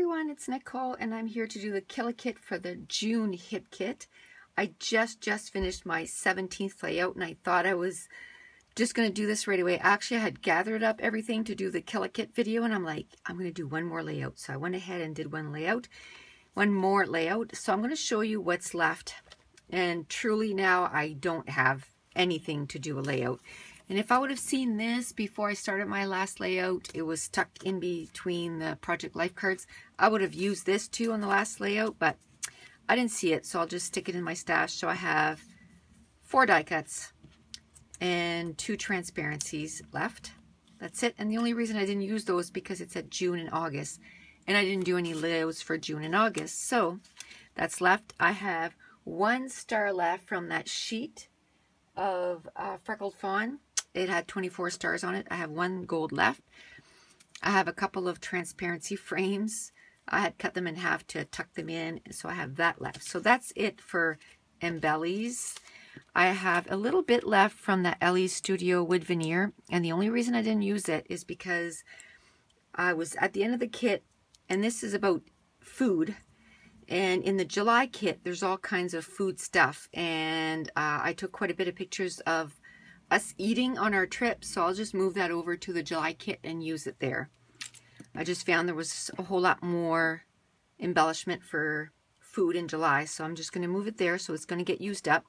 everyone, it's Nicole and I'm here to do the Killer Kit for the June Hip Kit. I just finished my 17th layout and I thought I was just going to do this right away. Actually, I had gathered up everything to do the Killer Kit video and I'm like, I'm going to do one more layout. So I went ahead and did one more layout. So I'm going to show you what's left. And truly now I don't have anything to do a layout. And if I would have seen this before I started my last layout, it was tucked in between the Project Life cards. I would have used this too on the last layout, but I didn't see it, so I'll just stick it in my stash. So I have 4 die cuts and 2 transparencies left. That's it. And the only reason I didn't use those is because it said June and August, and I didn't do any layouts for June and August. So that's left. I have 1 star left from that sheet of Freckled Fawn. It had 24 stars on it. I have 1 gold left. I have a couple of transparency frames. I had cut them in half to tuck them in, so I have that left. So that's it for embellies. I have a little bit left from the Ellie Studio wood veneer, and the only reason I didn't use it is because I was at the end of the kit, and this is about food. And in the July kit, there's all kinds of food stuff, and I took quite a bit of pictures of us eating on our trip, so I'll just move that over to the July kit and use it there. I just found there was a whole lot more embellishment for food in July, so I'm just going to move it there so it's going to get used up.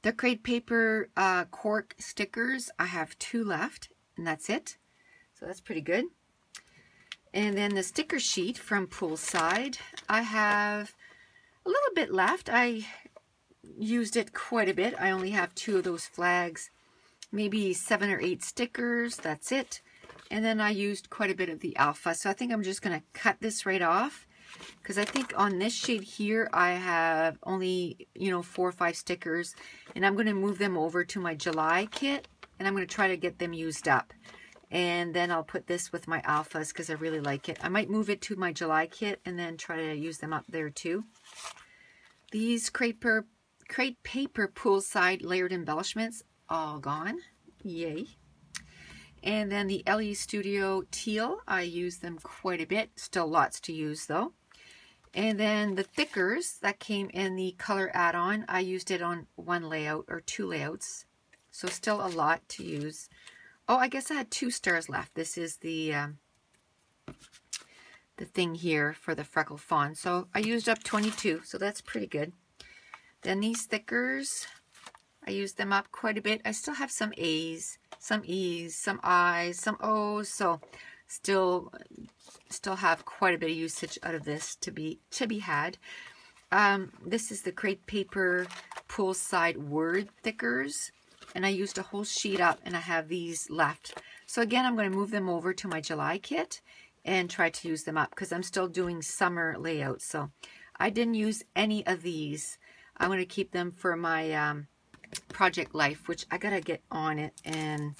The crepe paper cork stickers, I have 2 left, and that's it. So that's pretty good. And then the sticker sheet from Poolside, I have a little bit left. I used it quite a bit. I only have 2 of those flags, maybe 7 or 8 stickers. That's it. And then I used quite a bit of the alpha. So I think I'm just going to cut this right off, because I think on this shade here I have only, 4 or 5 stickers, and I'm going to move them over to my July kit, and I'm going to try to get them used up. And then I'll put this with my alphas because I really like it. I might move it to my July kit and then try to use them up there too. These crepe paper Poolside layered embellishments, all gone. Yay. And then the Ellie Studio teal, I use them quite a bit. Still lots to use though. And then the thickers that came in the color add-on, I used it on 1 layout or 2 layouts. So still a lot to use. Oh, I guess I had 2 stars left. This is the thing here for the Freckled Fawn. So I used up 22, so that's pretty good. Then these stickers, I used them up quite a bit. I still have some A's, some E's, some I's, some O's, so still have quite a bit of usage out of this to be had. This is the crepe paper Poolside word thickers, and I used a whole sheet up, and I have these left. So again, I'm going to move them over to my July kit and try to use them up because I'm still doing summer layouts. So I didn't use any of these. I'm going to keep them for my Project Life, which I got to get on it and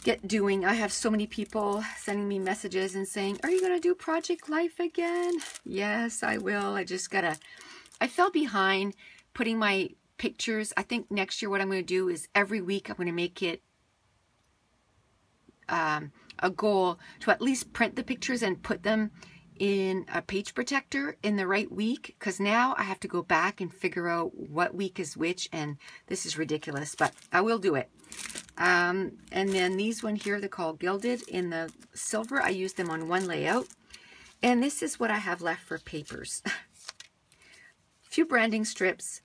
get doing. I have so many people sending me messages and saying, are you going to do Project Life again? Yes, I will. I fell behind putting my pictures. I think next year what I'm going to do is every week I'm going to make it a goal to at least print the pictures and put them in a page protector in the right week, because now I have to go back and figure out what week is which, and this is ridiculous, but I will do it. And then these one here, they're called Gilded in the silver. I used them on 1 layout, and this is what I have left for papers. A few branding strips,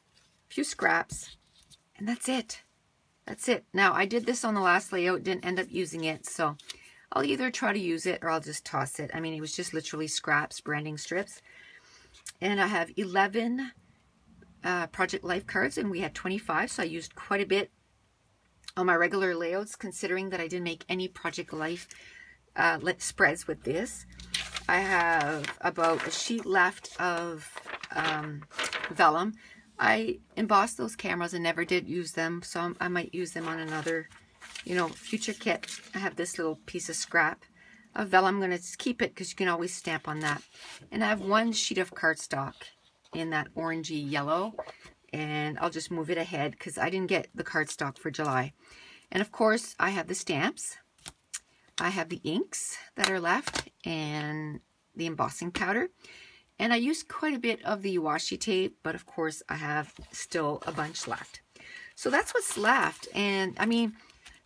few scraps, and that's it. That's it. Now, I did this on the last layout, didn't end up using it, so I'll either try to use it or I'll just toss it. I mean, it was just literally scraps, branding strips. And I have 11 Project Life cards, and we had 25, so I used quite a bit on my regular layouts, considering that I didn't make any Project Life spreads with this. I have about a sheet left of vellum. I embossed those cameras and never did use them, so I might use them on another, future kit. I have this little piece of scrap of vellum. I'm going to keep it because you can always stamp on that. And I have 1 sheet of cardstock in that orangey yellow, and I'll just move it ahead because I didn't get the cardstock for July. And of course, I have the stamps. I have the inks that are left, and the embossing powder. And I used quite a bit of the washi tape, but of course I have still a bunch left. So that's what's left. And I mean,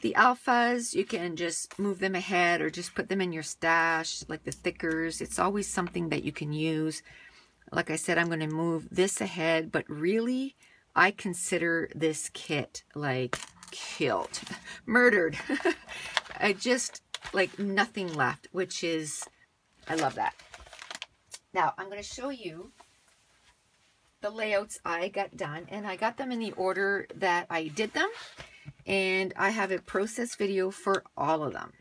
the alphas, you can just move them ahead or just put them in your stash, like the thickers. It's always something that you can use. Like I said, I'm going to move this ahead, but really, I consider this kit like killed, murdered. I just like nothing left, which is, I love that. Now, I'm going to show you the layouts I got done, and I got them in the order that I did them, and I have a process video for all of them.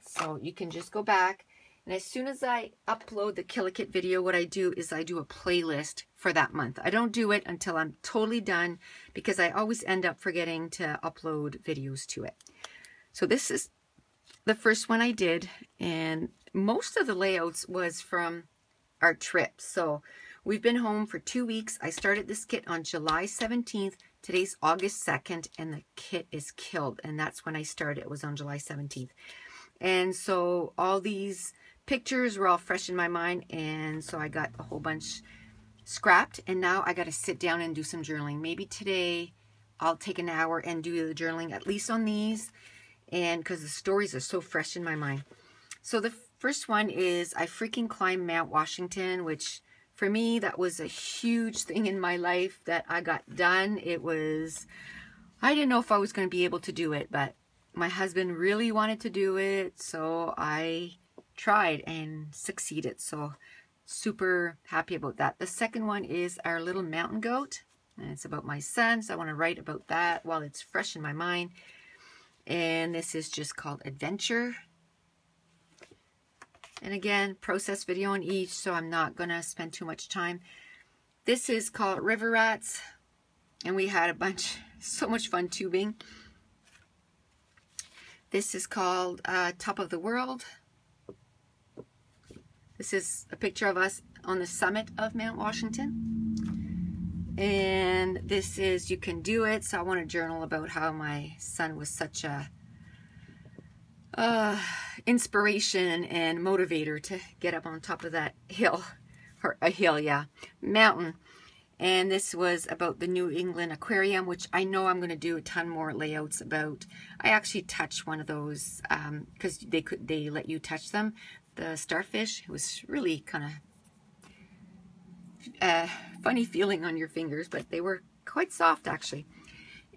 So you can just go back, and as soon as I upload the Kill-A-Kit video, what I do is I do a playlist for that month. I don't do it until I'm totally done because I always end up forgetting to upload videos to it. So this is the first one I did, and most of the layouts was from our trip. So we've been home for 2 weeks. I started this kit on July 17th. Today's August 2nd, and the kit is killed. And that's when I started. It was on July 17th. And so all these pictures were all fresh in my mind. And so I got a whole bunch scrapped. And now I got to sit down and do some journaling. Maybe today I'll take an hour and do the journaling, at least on these. And because the stories are so fresh in my mind. So the first one is I freaking climbed Mount Washington, which for me, that was a huge thing in my life that I got done. It was, I didn't know if I was going to be able to do it, but my husband really wanted to do it. So I tried and succeeded. So super happy about that. The second one is our little mountain goat. And it's about my son. So I want to write about that while it's fresh in my mind. And this is just called Adventure. And again, process video on each, so I'm not going to spend too much time. This is called River Rats, and we had a bunch, so much fun tubing. This is called Top of the World. This is a picture of us on the summit of Mount Washington. And this is You Can Do It, so I want to journal about how my son was such a inspiration and motivator to get up on top of that hill, or a hill, yeah, mountain. And this was about the New England Aquarium, which I know I'm going to do a ton more layouts about. I actually touched one of those because they let you touch them, the starfish. It was really kind of funny feeling on your fingers, but they were quite soft actually.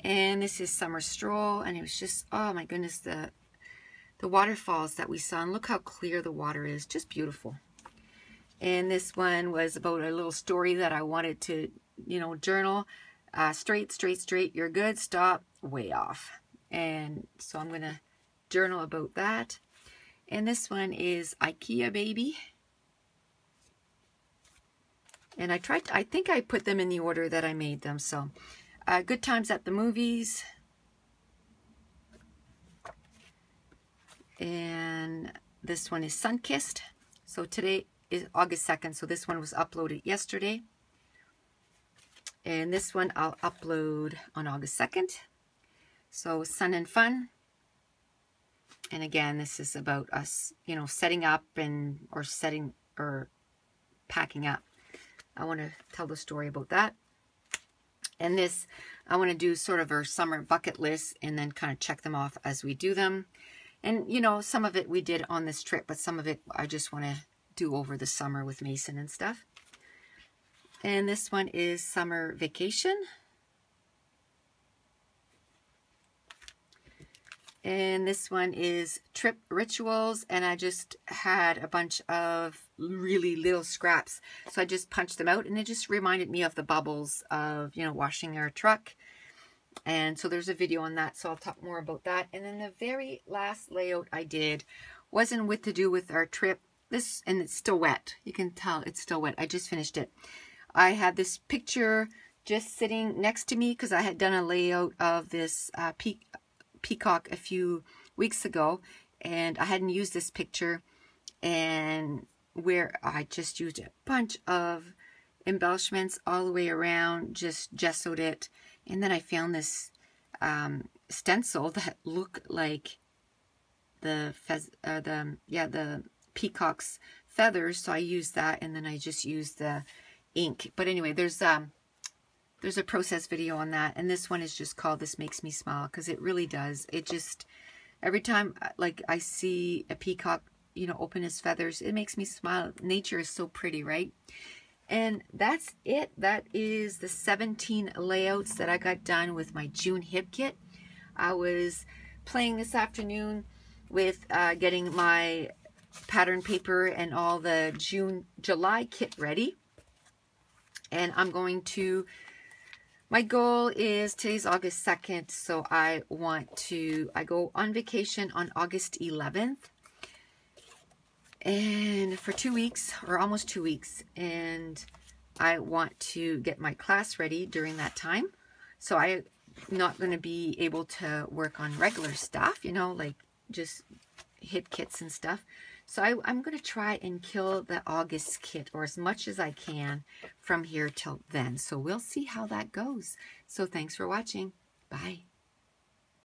And this is Summer Stroll, and it was just, oh my goodness, the waterfalls that we saw, and look how clear the water is, just beautiful. And this one was about a little story that I wanted to, you know, journal. Straight, straight, straight, you're good, stop, way off. And so I'm going to journal about that. And this one is IKEA Baby. And I think I put them in the order that I made them. So Good Times at the Movies. And this one is Sunkissed. So today is August 2nd, so this one was uploaded yesterday. And this one I'll upload on August 2nd. So Sun and Fun. And again, this is about us, you know, setting up or packing up. I want to tell the story about that. And this, I want to do sort of our summer bucket list and then kind of check them off as we do them. And, you know, some of it we did on this trip, but some of it I just want to do over the summer with Mason and stuff. And this one is Summer Vacation. And this one is Trip Rituals. And I just had a bunch of really little scraps. So I just punched them out, and it just reminded me of the bubbles of, you know, washing our truck. And so there's a video on that, so I'll talk more about that. And then the very last layout I did wasn't to do with our trip. This, and it's still wet. You can tell it's still wet. I just finished it. I had this picture just sitting next to me because I had done a layout of this peacock a few weeks ago, and I hadn't used this picture, and where I just used a bunch of embellishments all the way around, just gessoed it. And then I found this stencil that looked like the peacock's feathers, so I use that, and then I just use the ink. But anyway, there's a process video on that, and this one is just called This Makes Me Smile, because it really does. It just, every time like I see a peacock, you know, open his feathers, it makes me smile. Nature is so pretty, right? And that's it. That is the 17 layouts that I got done with my June hip kit. I was playing this afternoon with getting my pattern paper and all the July kit ready. And I'm going to, my goal is, today's August 2nd, so I go on vacation on August 11th. And for 2 weeks, or almost 2 weeks, and I want to get my class ready during that time. So I'm not going to be able to work on regular stuff, you know, like just hip kits and stuff. So I'm going to try and kill the August kit, or as much as I can from here till then. So we'll see how that goes. So thanks for watching. Bye.